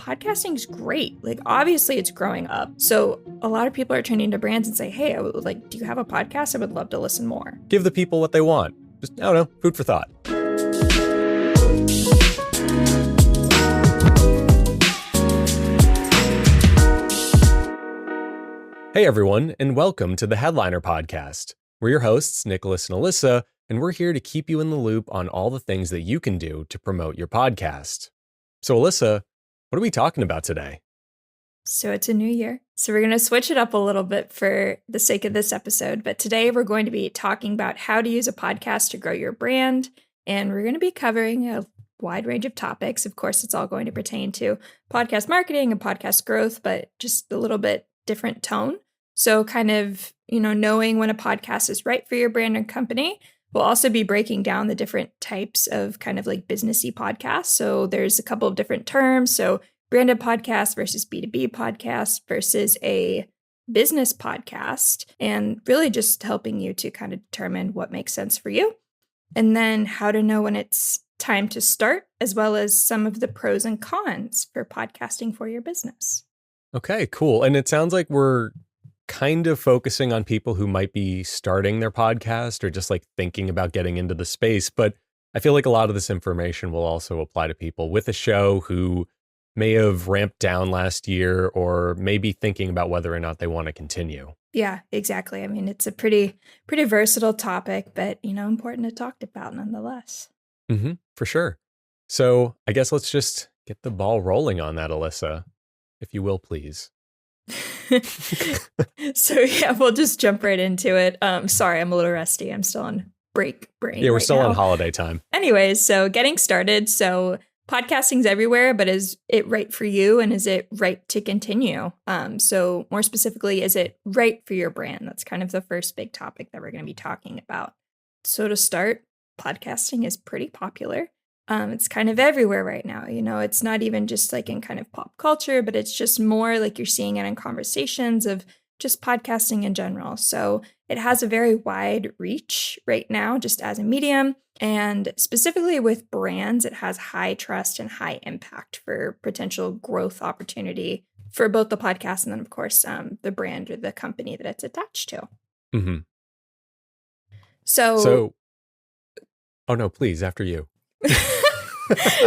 podcasting is great. Like, obviously it's growing up. So a lot of people are turning to brands and say, hey, do you have a podcast? I would love to listen more. Give the people what they want. Just, I don't know, food for thought. Hey everyone, and welcome to the Headliner Podcast. We're your hosts, Nicholas and Alyssa, and we're here to keep you in the loop on all the things that you can do to promote your podcast. So Alyssa, what are we talking about today? So it's a new year. So we're going to switch it up a little bit for the sake of this episode. But today we're going to be talking about how to use a podcast to grow your brand. And we're going to be covering a wide range of topics. Of course, it's all going to pertain to podcast marketing and podcast growth, but just a little bit different tone. So kind of, knowing when a podcast is right for your brand and company. We'll also be breaking down the different types of kind of like businessy podcasts. So there's a couple of different terms. So branded podcast versus B2B podcast versus a business podcast, and really just helping you to kind of determine what makes sense for you. And then how to know when it's time to start, as well as some of the pros and cons for podcasting for your business. Okay, cool. And it sounds like we're kind of focusing on people who might be starting their podcast or just like thinking about getting into the space. But I feel like a lot of this information will also apply to people with a show who may have ramped down last year or may be thinking about whether or not they want to continue. Yeah, exactly. I mean, it's a pretty versatile topic, but, important to talk about nonetheless. For sure. So I guess let's just get the ball rolling on that, Alyssa, if you will, please. So yeah, we'll just jump right into it. Sorry, I'm a little rusty. I'm still on break brain. Yeah, we're still on holiday time. Anyways, so getting started. So podcasting's everywhere, but is it right for you? And is it right to continue? So more specifically, is it right for your brand? That's kind of the first big topic that we're going to be talking about. So to start, podcasting is pretty popular. It's kind of everywhere right now. It's not even just like in kind of pop culture, but it's just more like you're seeing it in conversations of just podcasting in general. So it has a very wide reach right now, just as a medium. And specifically with brands, it has high trust and high impact for potential growth opportunity for both the podcast and then, of course, the brand or the company that it's attached to. Mm-hmm. So, oh no, please, after you.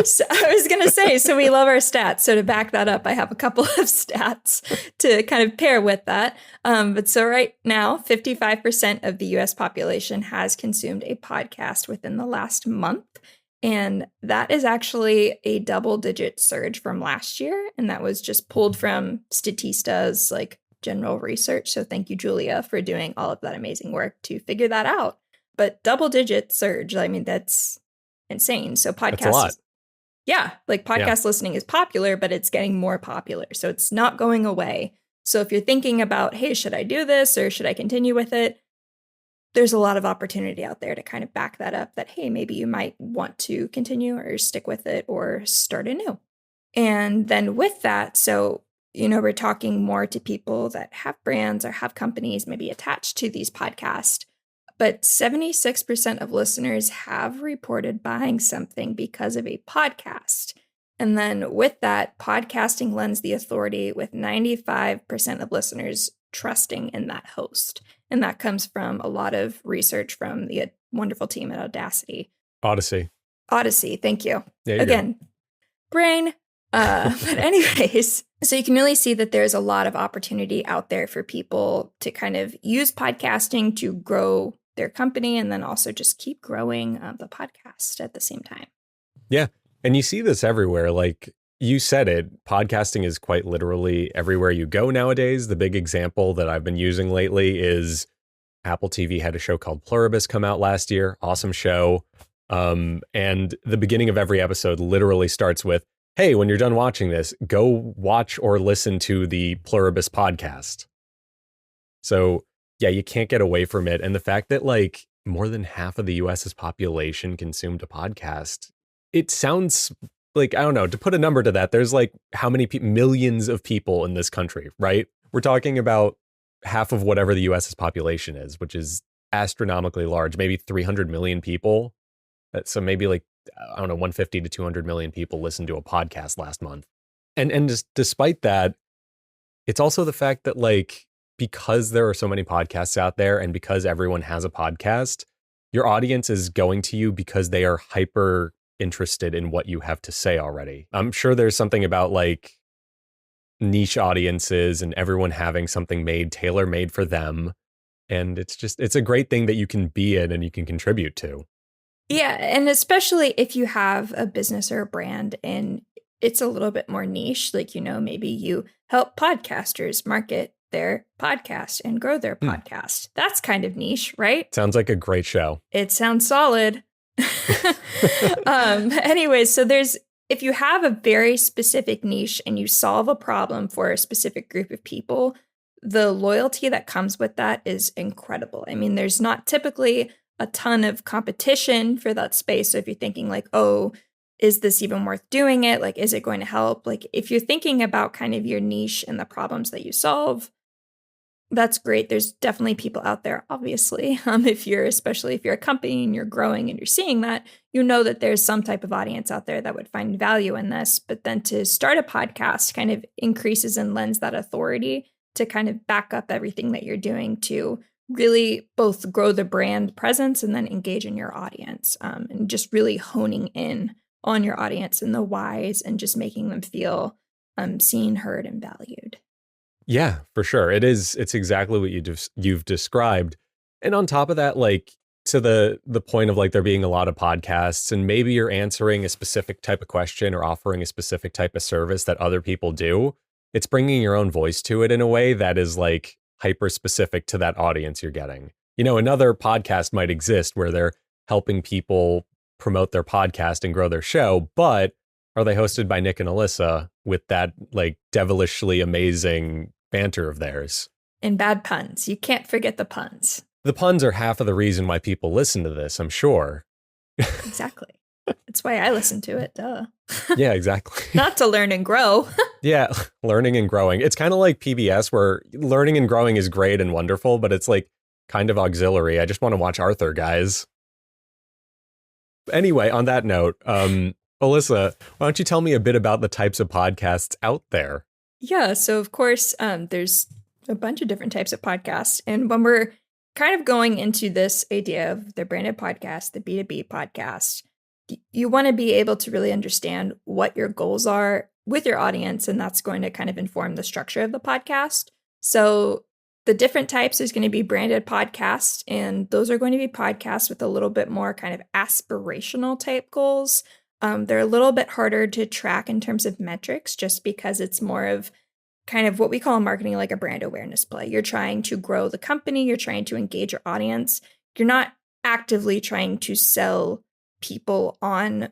So I was going to say, so we love our stats. So to back that up, I have a couple of stats to kind of pair with that. But so right now, 55% of the US population has consumed a podcast within the last month. And that is actually a double-digit surge from last year. And that was just pulled from Statista's like general research. So thank you, Julia, for doing all of that amazing work to figure that out. But double-digit surge, I mean, that's insane. So podcast listening is popular, but it's getting more popular. So it's not going away. So if you're thinking about, hey, should I do this or should I continue with it? There's a lot of opportunity out there to kind of back that up that, hey, maybe you might want to continue or stick with it or start anew. And then with that, so, we're talking more to people that have brands or have companies maybe attached to these podcasts. But 76% of listeners have reported buying something because of a podcast. And then with that, podcasting lends the authority with 95% of listeners trusting in that host. And that comes from a lot of research from the wonderful team at Audacity. Odyssey, thank you. Yeah, again, brain. But anyways, so you can really see that there's a lot of opportunity out there for people to kind of use podcasting to grow their company and then also just keep growing the podcast at the same time. Yeah. And you see this everywhere. Like you said it, podcasting is quite literally everywhere you go nowadays. The big example that I've been using lately is Apple TV had a show called Pluribus come out last year. Awesome show. And the beginning of every episode literally starts with, hey, when you're done watching this, go watch or listen to the Pluribus podcast. So yeah, you can't get away from it. And the fact that like more than half of the US's population consumed a podcast, it sounds like, I don't know, to put a number to that, there's like how many millions of people in this country, right? We're talking about half of whatever the US's population is, which is astronomically large, maybe 300 million people. So maybe like, I don't know, 150 to 200 million people listened to a podcast last month. And just despite that, it's also the fact that like, because there are so many podcasts out there and because everyone has a podcast, your audience is going to you because they are hyper interested in what you have to say already. I'm sure there's something about like niche audiences and everyone having something made tailor made for them. And it's a great thing that you can be in and you can contribute to. Yeah. And especially if you have a business or a brand and it's a little bit more niche, like, maybe you help podcasters market their podcast and grow their podcast. That's kind of niche, right? Sounds like a great show. It sounds solid. Anyways, so if you have a very specific niche and you solve a problem for a specific group of people, the loyalty that comes with that is incredible. I mean, there's not typically a ton of competition for that space. So if you're thinking like, oh, is this even worth doing it? Like, is it going to help? Like, if you're thinking about kind of your niche and the problems that you solve, that's great. There's definitely people out there, obviously. Especially if you're a company and you're growing and you're seeing that, that there's some type of audience out there that would find value in this. But then to start a podcast kind of increases and lends that authority to kind of back up everything that you're doing to really both grow the brand presence and then engage in your audience, and just really honing in on your audience and the whys and just making them feel seen, heard, and valued. Yeah, for sure. It's exactly what you've described. And on top of that, like to the point of like there being a lot of podcasts and maybe you're answering a specific type of question or offering a specific type of service that other people do, it's bringing your own voice to it in a way that is like hyper specific to that audience you're getting. Another podcast might exist where they're helping people promote their podcast and grow their show, but are they hosted by Nick and Alyssa with that like devilishly amazing banter of theirs? And bad puns. You can't forget the puns. The puns are half of the reason why people listen to this, I'm sure. Exactly. That's why I listen to it. Duh. Yeah, exactly. Not to learn and grow. Yeah, learning and growing. It's kind of like PBS where learning and growing is great and wonderful, but it's like kind of auxiliary. I just want to watch Arthur, guys. Anyway, on that note, Alyssa, why don't you tell me a bit about the types of podcasts out there? Yeah, so of course, there's a bunch of different types of podcasts. And when we're kind of going into this idea of the branded podcast, the B2B podcast, you want to be able to really understand what your goals are with your audience, and that's going to kind of inform the structure of the podcast. So the different types is going to be branded podcasts, and those are going to be podcasts with a little bit more kind of aspirational type goals. They're a little bit harder to track in terms of metrics just because it's more of kind of what we call marketing like a brand awareness play. You're trying to grow the company. You're trying to engage your audience. You're not actively trying to sell people on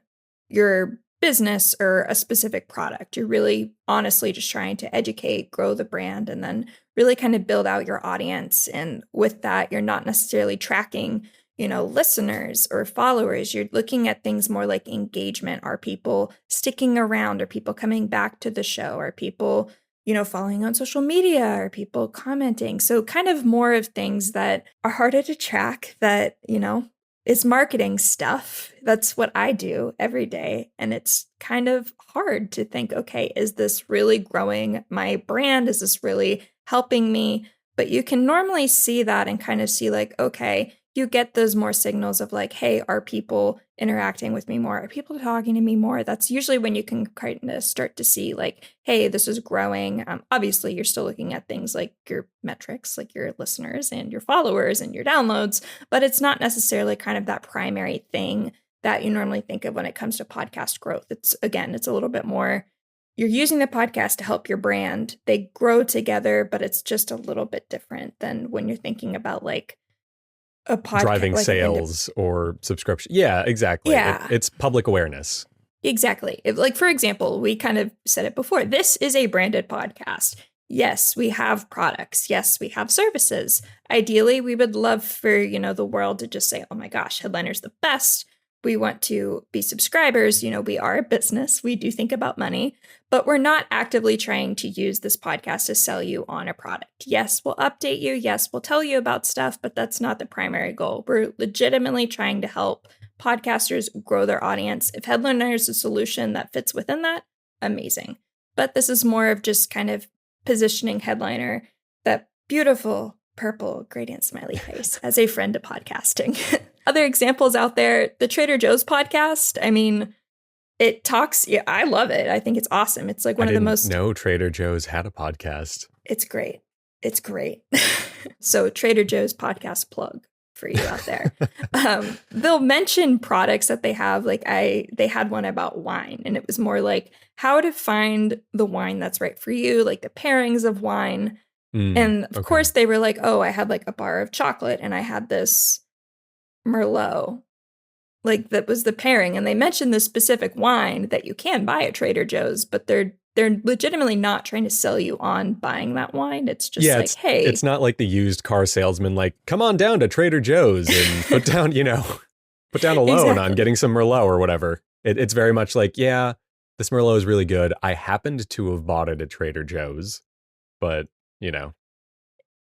your business or a specific product. You're really honestly just trying to educate, grow the brand, and then really kind of build out your audience. And with that, you're not necessarily tracking listeners or followers. You're looking at things more like engagement. Are people sticking around? Are people coming back to the show? Are people, following on social media? Are people commenting? So kind of more of things that are harder to track that, is marketing stuff. That's what I do every day. And it's kind of hard to think, okay, is this really growing my brand? Is this really helping me? But you can normally see that and kind of see like, okay, you get those more signals of like, hey, are people interacting with me more? Are people talking to me more? That's usually when you can kind of start to see like, hey, this is growing. Obviously, you're still looking at things like your metrics, like your listeners and your followers and your downloads, but it's not necessarily kind of that primary thing that you normally think of when it comes to podcast growth. It's a little bit more, you're using the podcast to help your brand. They grow together, but it's just a little bit different than when you're thinking about like a podcast, driving like sales or subscription. Yeah, exactly. Yeah. It's public awareness. Exactly. Like, for example, we kind of said it before. This is a branded podcast. Yes, we have products. Yes, we have services. Ideally, we would love for, the world to just say, oh my gosh, Headliner's the best. We want to be subscribers. We are a business. We do think about money, but we're not actively trying to use this podcast to sell you on a product. Yes, we'll update you. Yes, we'll tell you about stuff, but that's not the primary goal. We're legitimately trying to help podcasters grow their audience. If Headliner is a solution that fits within that, amazing. but this is more of just kind of positioning Headliner, that beautiful purple gradient smiley face, as a friend to podcasting. Other examples out there, the Trader Joe's podcast. I mean, it talks, yeah, I love it. I think it's awesome. It's like one of the most. No, Trader Joe's had a podcast. It's great. It's great. So Trader Joe's podcast plug for you out there. They'll mention products that they have. Like they had one about wine, and it was more like how to find the wine that's right for you, like the pairings of wine. And of course they were like, oh, I had like a bar of chocolate and I had this Merlot. Like that was the pairing. And they mentioned this specific wine that you can buy at Trader Joe's, but they're legitimately not trying to sell you on buying that wine. It's just like, hey. It's not like the used car salesman, like, come on down to Trader Joe's and put down, put down a loan on getting some Merlot or whatever. It's very much like, yeah, this Merlot is really good. I happened to have bought it at Trader Joe's, but,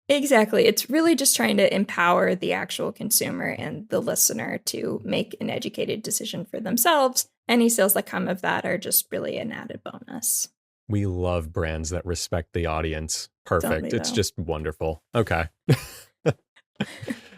Exactly. It's really just trying to empower the actual consumer and the listener to make an educated decision for themselves. Any sales that come of that are just really an added bonus. We love brands that respect the audience. Perfect. It's just wonderful. Okay.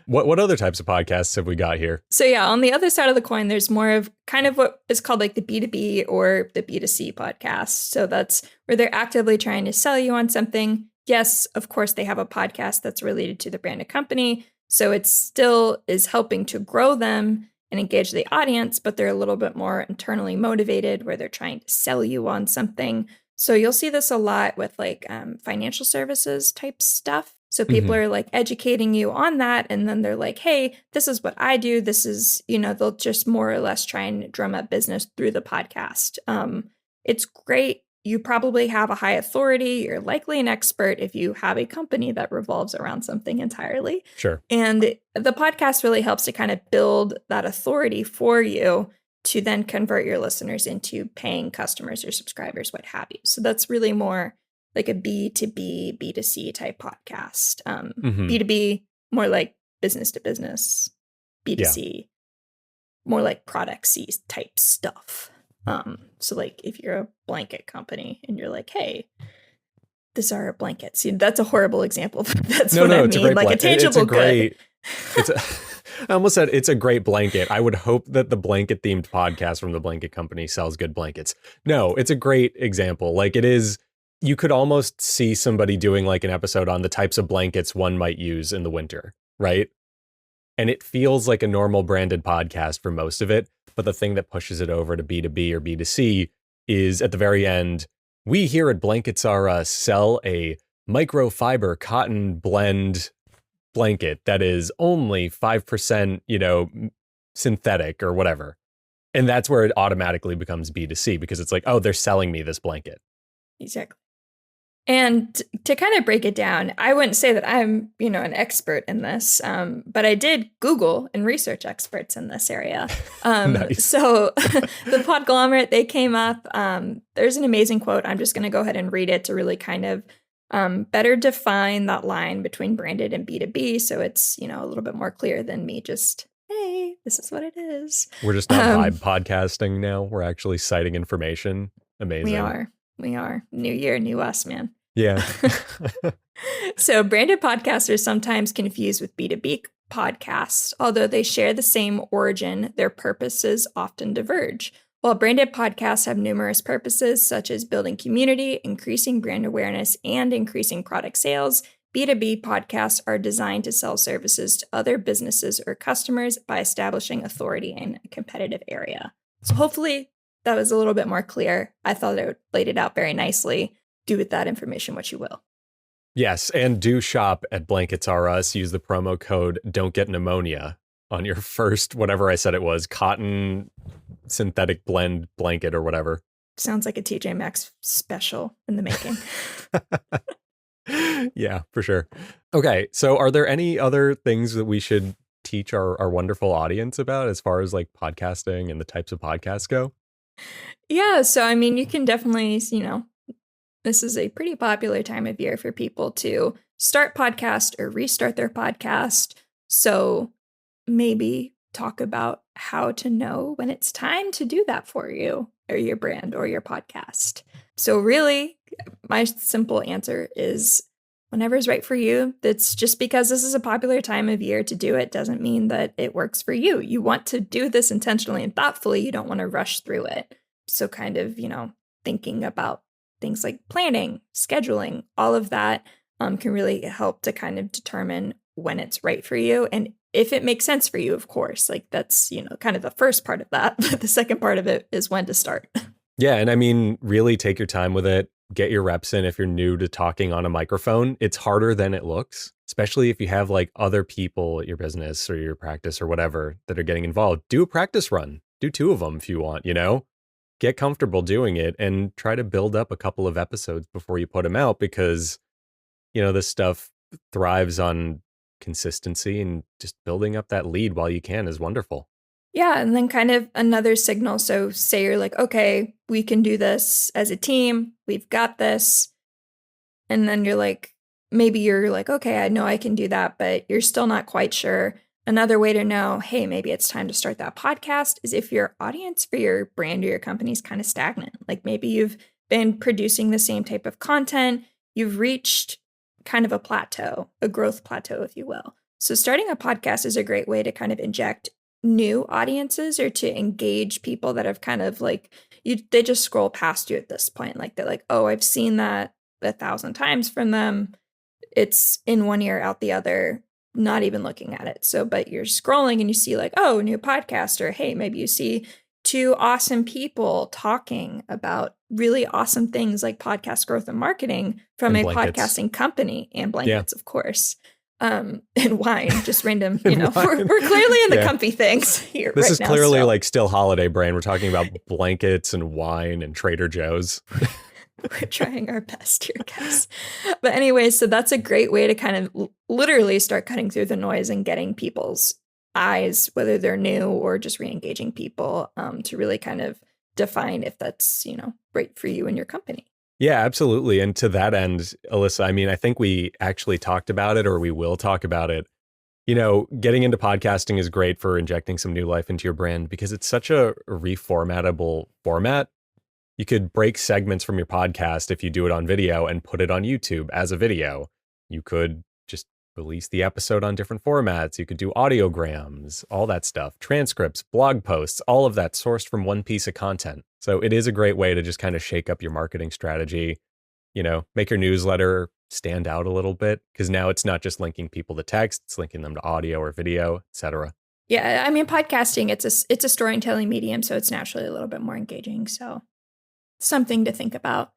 What other types of podcasts have we got here? So yeah, on the other side of the coin, there's more of kind of what is called like the B2B or the B2C podcast. So that's where they're actively trying to sell you on something. Yes, of course, they have a podcast that's related to the branded company. So it still is helping to grow them and engage the audience, but they're a little bit more internally motivated where they're trying to sell you on something. So you'll see this a lot with like financial services type stuff. So people are like educating you on that. And then they're like, hey, this is what I do. This is, they'll just more or less try and drum up business through the podcast. It's great. You probably have a high authority. You're likely an expert if you have a company that revolves around something entirely. Sure. And the podcast really helps to kind of build that authority for you to then convert your listeners into paying customers or subscribers, what have you. So that's really more like a B2B, B2C type podcast. B2B, more like business to business. B2C, more like product-y type stuff. So like if you're a blanket company and you're like, hey, these are blankets. That's a horrible example. That's what I mean. Like a tangible good. I almost said it's a great blanket. I would hope that the blanket themed podcast from the blanket company sells good blankets. No, it's a great example. Like it is, you could almost see somebody doing like an episode on the types of blankets one might use in the winter, right? And it feels like a normal branded podcast for most of it. But the thing that pushes it over to B2B or B2C is at the very end, we here at Blankets R Us sell a microfiber cotton blend blanket that is only 5%, synthetic or whatever. And that's where it automatically becomes B2C because it's like, oh, they're selling me this blanket. Exactly. And to kind of break it down, I wouldn't say that I'm, an expert in this, but I did Google and research experts in this area. Nice. So the Podglomerate, they came up. There's an amazing quote. I'm just going to go ahead and read it to really kind of better define that line between branded and B2B. So it's, a little bit more clear than me just, hey, this is what it is. We're just not vibe podcasting now. We're actually citing information. Amazing. We are. New year, new us, man. Yeah. So branded podcasts are sometimes confused with B2B podcasts. Although they share the same origin, their purposes often diverge. While branded podcasts have numerous purposes, such as building community, increasing brand awareness, and increasing product sales, B2B podcasts are designed to sell services to other businesses or customers by establishing authority in a competitive area. So hopefully that was a little bit more clear. I thought it laid it out very nicely. Do with that information what you will. Yes, and do shop at Blankets R Us. Use the promo code Don't Get Pneumonia on your first, whatever I said it was, cotton synthetic blend blanket or whatever. Sounds like a TJ Maxx special in the making. Yeah, for sure. Okay, so are there any other things that we should teach our wonderful audience about as far as like podcasting and the types of podcasts go? Yeah, so I mean, you can definitely, this is a pretty popular time of year for people to start podcast or restart their podcast. So maybe talk about how to know when it's time to do that for you or your brand or your podcast. So really, my simple answer is whenever is right for you. That's just because this is a popular time of year to do it doesn't mean that it works for you. You want to do this intentionally and thoughtfully. You don't want to rush through it. So kind of, thinking about things like planning, scheduling, all of that can really help to kind of determine when it's right for you. And if it makes sense for you, of course, like that's, kind of the first part of that. But the second part of it is when to start. Yeah. And I mean, really take your time with it. Get your reps in. If you're new to talking on a microphone, it's harder than it looks, especially if you have like other people at your business or your practice or whatever that are getting involved. Do a practice run. Do 2 of them if you want, get comfortable doing it and try to build up a couple of episodes before you put them out because, this stuff thrives on consistency, and just building up that lead while you can is wonderful. Yeah. And then kind of another signal. So say you're like, okay, we can do this as a team. We've got this. And then maybe you're like, okay, I know I can do that, but you're still not quite sure. Another way to know, hey, maybe it's time to start that podcast is if your audience for your brand or your company is kind of stagnant. Like maybe you've been producing the same type of content. You've reached kind of a plateau, a growth plateau, if you will. So starting a podcast is a great way to kind of inject new audiences or to engage people that have kind of they just scroll past you at this point. Like they're like, oh, I've seen that 1,000 times from them. It's in one ear, out the other, not even looking at it. So, but you're scrolling and you see like, oh, new podcast, or hey, maybe you see 2 awesome people talking about really awesome things like podcast growth and marketing from a podcasting company, and blankets, of course. And wine, just random, we're clearly in the comfy things here. This is clearly like still holiday brain. We're talking about blankets and wine and Trader Joe's. We're trying our best here, guys. But anyway, so that's a great way to kind of literally start cutting through the noise and getting people's eyes, whether they're new or just re-engaging people, to really kind of define if that's, right for you and your company. Yeah, absolutely. And to that end, Alyssa, I mean, I think we actually talked about it, or we will talk about it. Getting into podcasting is great for injecting some new life into your brand because it's such a reformatable format. You could break segments from your podcast if you do it on video and put it on YouTube as a video. You could just release the episode on different formats. You could do audiograms, all that stuff, transcripts, blog posts, all of that sourced from one piece of content. So it is a great way to just kind of shake up your marketing strategy, make your newsletter stand out a little bit, because now it's not just linking people to text, it's linking them to audio or video, etc. Yeah, I mean, podcasting, it's a storytelling medium, so it's naturally a little bit more engaging. So something to think about.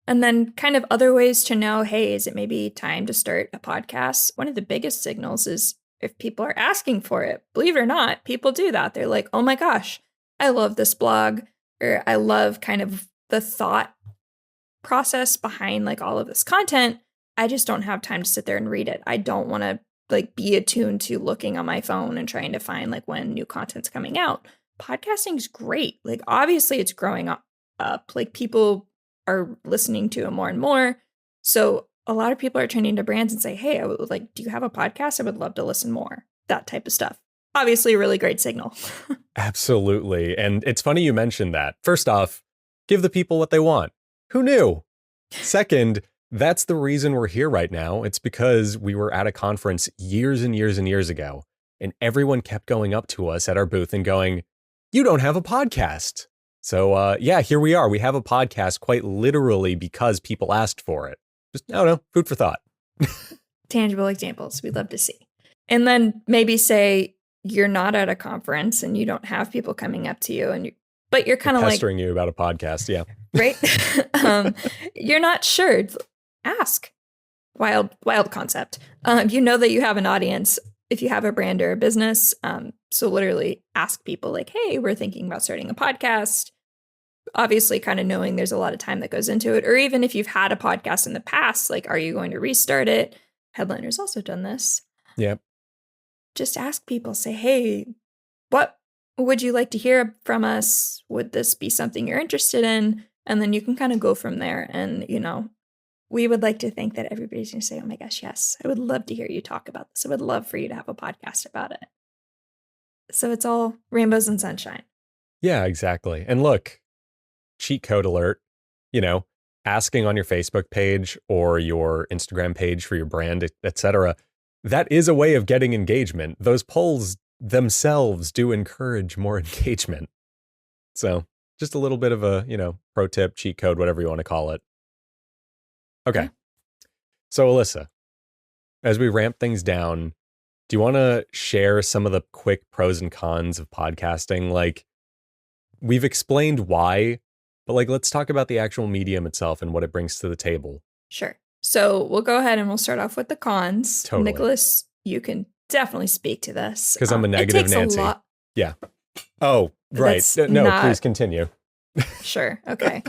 And then kind of other ways to know, hey, is it maybe time to start a podcast? One of the biggest signals is if people are asking for it. Believe it or not, people do that. They're like, oh my gosh, I love this blog, or I love kind of the thought process behind like all of this content. I just don't have time to sit there and read it. I don't want to be attuned to looking on my phone and trying to find like when new content's coming out. Podcasting is great. Like obviously it's growing up. Like people are listening to it more and more. So a lot of people are turning to brands and say, hey, I would do you have a podcast? I would love to listen more. That type of stuff. Obviously a really great signal. Absolutely. And it's funny you mentioned that. First off, give the people what they want. Who knew? Second, that's the reason we're here right now. It's because we were at a conference years and years and years ago, and everyone kept going up to us at our booth and going, you don't have a podcast. So here we are. We have a podcast quite literally because people asked for it. Just, I don't know, food for thought. Tangible examples we'd love to see. And then maybe say you're not at a conference and you don't have people coming up to you, but you're kind of pestering you about a podcast. Yeah. Right. You're not sure. Ask. Wild concept. You know that you have an audience if you have a brand or a business. So literally ask people like, hey, we're thinking about starting a podcast. Obviously kind of knowing there's a lot of time that goes into it. Or even if you've had a podcast in the past, like, are you going to restart it? Headliner's also done this. Yep. Just ask people, say, hey, what would you like to hear from us? Would this be something you're interested in? And then you can kind of go from there. And, we would like to think that everybody's going to say, oh my gosh, yes, I would love to hear you talk about this. I would love for you to have a podcast about it. So it's all rainbows and sunshine. Yeah, exactly. And look, cheat code alert, asking on your Facebook page or your Instagram page for your brand, etc., that is a way of getting engagement. Those polls themselves do encourage more engagement. So just a little bit of a, pro tip, cheat code, whatever you want to call it. Okay. Yeah. So Alyssa, as we ramp things down, do you want to share some of the quick pros and cons of podcasting? Like, we've explained why, but let's talk about the actual medium itself and what it brings to the table. Sure. So we'll go ahead and we'll start off with the cons. Totally. Nicholas, you can definitely speak to this. Because I'm a negative Nancy. A lot. Yeah. Oh, right. No, please continue. Sure. Okay.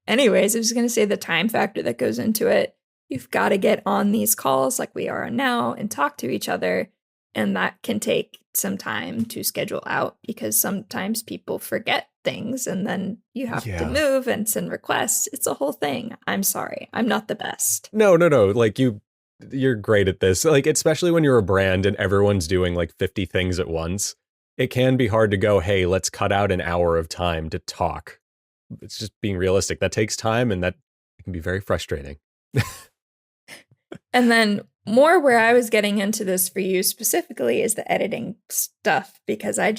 Anyways, I was going to say the time factor that goes into it. You've got to get on these calls like we are now and talk to each other. And that can take some time to schedule out because sometimes people forget things and then you have to move and send requests. It's a whole thing. I'm sorry. I'm not the best. No. You're great at this. Especially when you're a brand and everyone's doing 50 things at once. It can be hard to go, hey, let's cut out an hour of time to talk. It's just being realistic. That takes time and that can be very frustrating. And then more where I was getting into this for you specifically is the editing stuff, because I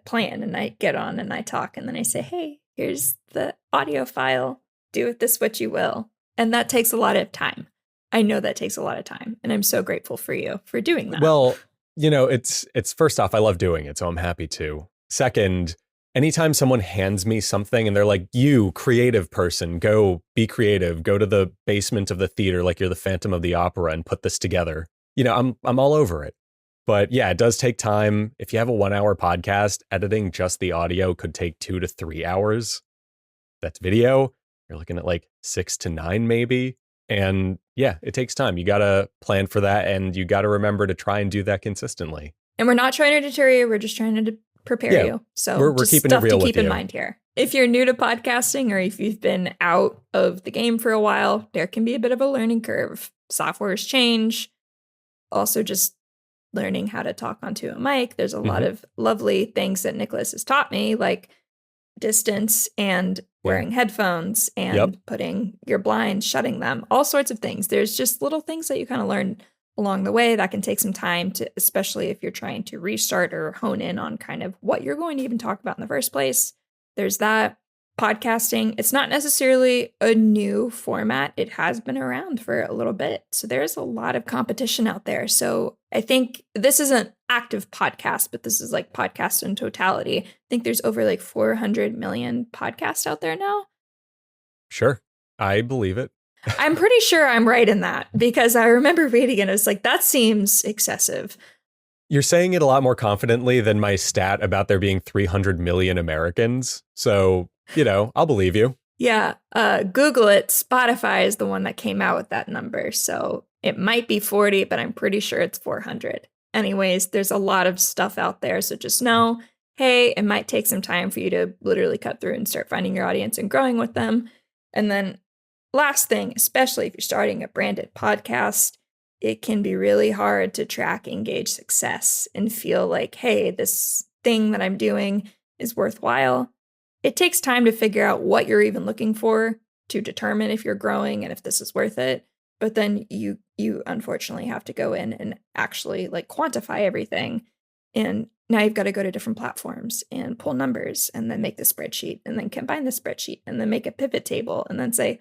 plan and I get on and I talk and then I say, hey, here's the audio file. Do with this what you will. And that takes a lot of time. I know that takes a lot of time. And I'm so grateful for you for doing that. Well, it's first off, I love doing it, so I'm happy to. Second, anytime someone hands me something and they're like, you creative person, go be creative, go to the basement of the theater like you're the Phantom of the Opera and put this together. I'm all over it. But yeah, it does take time. If you have a 1 hour podcast, editing just the audio could take 2 to 3 hours. That's video. You're looking at 6 to 9 maybe. And yeah, it takes time. You got to plan for that and you got to remember to try and do that consistently. And we're not trying to deter you. We're just trying to prepare you. So we're keeping it real with you. Keep in mind here. If you're new to podcasting or if you've been out of the game for a while, there can be a bit of a learning curve. Softwares change. Also just learning how to talk onto a mic. There's a lot of lovely things that Nicholas has taught me, like distance and wearing headphones and putting your blinds, shutting them, all sorts of things. There's just little things that you kind of learn along the way that can take some time to, especially if you're trying to restart or hone in on kind of what you're going to even talk about in the first place. There's that. Podcasting, it's not necessarily a new format. It has been around for a little bit. So there's a lot of competition out there. So I think this isn't active podcast, but this is podcast in totality. I think there's over 400 million podcasts out there now. Sure. I believe it. I'm pretty sure I'm right in that because I remember reading it. It was that seems excessive. You're saying it a lot more confidently than my stat about there being 300 million Americans. So, I'll believe you. Yeah. Google it. Spotify is the one that came out with that number. So it might be 40, but I'm pretty sure it's 400. Anyways, there's a lot of stuff out there. So just know, hey, it might take some time for you to literally cut through and start finding your audience and growing with them. And then last thing, especially if you're starting a branded podcast, it can be really hard to track engaged success and feel like, hey, this thing that I'm doing is worthwhile. It takes time to figure out what you're even looking for to determine if you're growing and if this is worth it. But then you unfortunately have to go in and actually quantify everything. And now you've got to go to different platforms and pull numbers and then make the spreadsheet and then combine the spreadsheet and then make a pivot table and then say,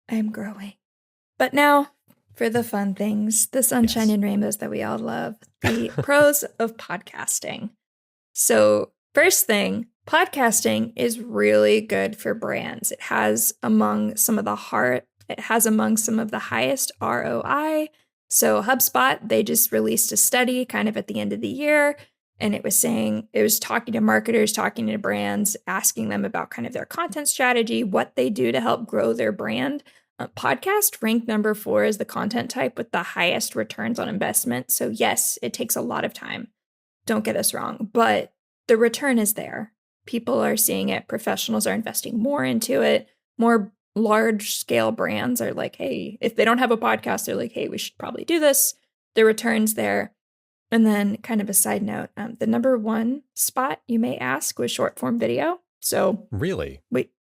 I'm growing. But now for the fun things, the sunshine and rainbows that we all love, the pros of podcasting. So first thing, podcasting is really good for brands. It has among some of the highest ROI. So HubSpot, they just released a study kind of at the end of the year, and it was talking to marketers, talking to brands, asking them about kind of their content strategy, what they do to help grow their brand. Podcast ranked number 4 as the content type with the highest returns on investment. So yes, it takes a lot of time. Don't get us wrong, but the return is there. People are seeing it. Professionals are investing more into it. More large scale brands are like, hey, if they don't have a podcast, they're like, hey, we should probably do this. The return's there. And then kind of a side note, the number 1 spot you may ask was short form video. So really?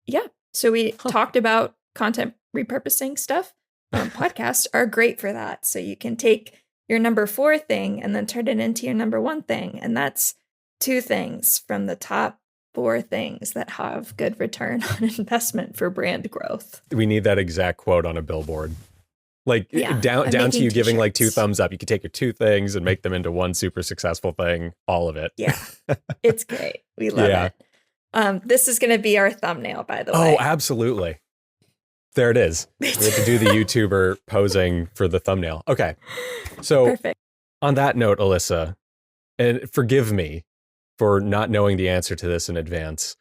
yeah. So we talked about content repurposing stuff. Podcasts are great for that. So you can take your number 4 thing and then turn it into your number 1 thing. And that's 2 things from the top 4 things that have good return on investment for brand growth. We need that exact quote on a billboard. Like down to you giving like 2 thumbs up. You could take your 2 things and make them into one super successful thing, all of it. Yeah, it's great. We love it. This is going to be our thumbnail, by the way. Oh, absolutely. There it is. We have to do the YouTuber posing for the thumbnail. Okay. So Perfect. On that note, Alyssa, and forgive me for not knowing the answer to this in advance,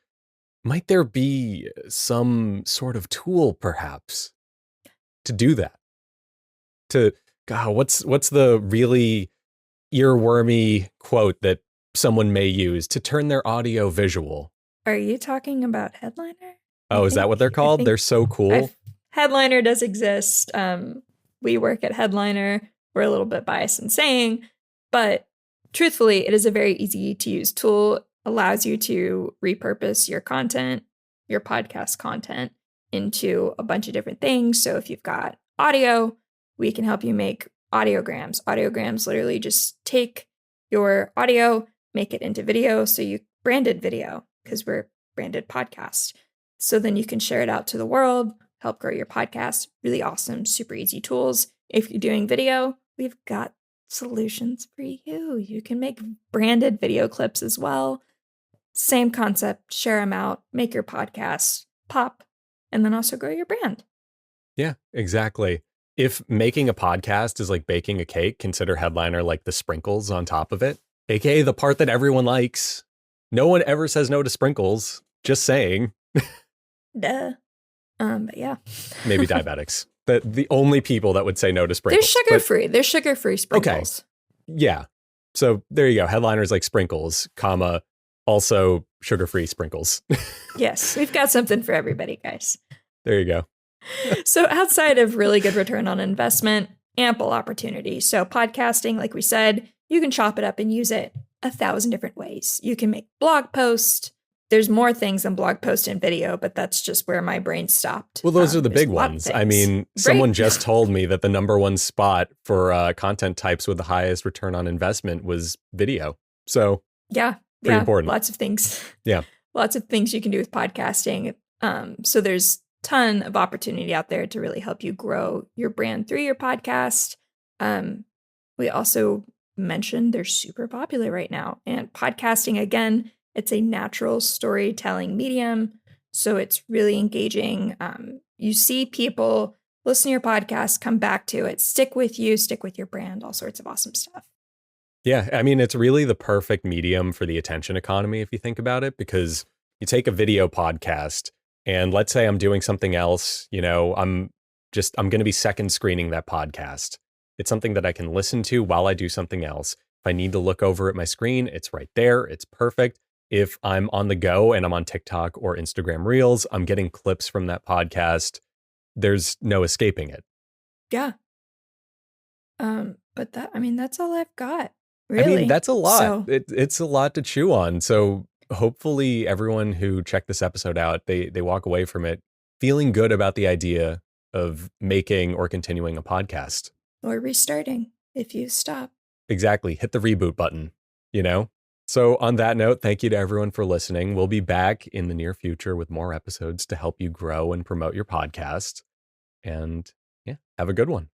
might there be some sort of tool perhaps to do that? What's the really earwormy quote that someone may use to turn their audio visual? Are you talking about Headliner? Oh, is that what they're called? They're so cool. Headliner does exist. We work at Headliner. We're a little bit biased in saying, but truthfully, it is a very easy to use tool. Allows you to repurpose your content, your podcast content, into a bunch of different things. So if you've got audio, we can help you make audiograms. Audiograms literally just take your audio, make it into video. So you branded video because we're branded podcast. So then you can share it out to the world, help grow your podcast. Really awesome, super easy tools. If you're doing video, we've got solutions for you. You can make branded video clips as well. Same concept, share them out, make your podcast pop, and then also grow your brand. Yeah, exactly. If making a podcast is like baking a cake, consider Headliner like the sprinkles on top of it, aka the part that everyone likes. No one ever says no to sprinkles. Just saying. Duh. But yeah. Maybe diabetics. The only people that would say no to sprinkles. They're sugar-free. They're sugar-free sprinkles. Okay. Yeah. So there you go. Headliner's like sprinkles, comma, also sugar-free sprinkles. Yes. We've got something for everybody, guys. There you go. So outside of really good return on investment, ample opportunity. So podcasting, like we said, you can chop it up and use it 1,000 different ways. You can make blog posts. There's more things than blog post and video, but that's just where my brain stopped. Well, those are the big ones. I mean, someone just told me that the number 1 spot for content types with the highest return on investment was video. So yeah, important. Lots of things. Yeah. Lots of things you can do with podcasting. So there's ton of opportunity out there to really help you grow your brand through your podcast. We also mentioned they're super popular right now. And podcasting, again, it's a natural storytelling medium. So it's really engaging. You see people listen to your podcast, come back to it, stick with you, stick with your brand, all sorts of awesome stuff. Yeah. I mean, it's really the perfect medium for the attention economy, if you think about it, because you take a video podcast and let's say I'm doing something else, I'm going to be second screening that podcast. It's something that I can listen to while I do something else. If I need to look over at my screen, it's right there. It's perfect. If I'm on the go and I'm on TikTok or Instagram Reels, I'm getting clips from that podcast. There's no escaping it. Yeah. But that's all I've got. Really. I mean, that's a lot. So, it's a lot to chew on. So hopefully everyone who checked this episode out, they walk away from it feeling good about the idea of making or continuing a podcast. Or restarting if you stop. Exactly. Hit the reboot button, So on that note, thank you to everyone for listening. We'll be back in the near future with more episodes to help you grow and promote your podcast. And yeah, have a good one.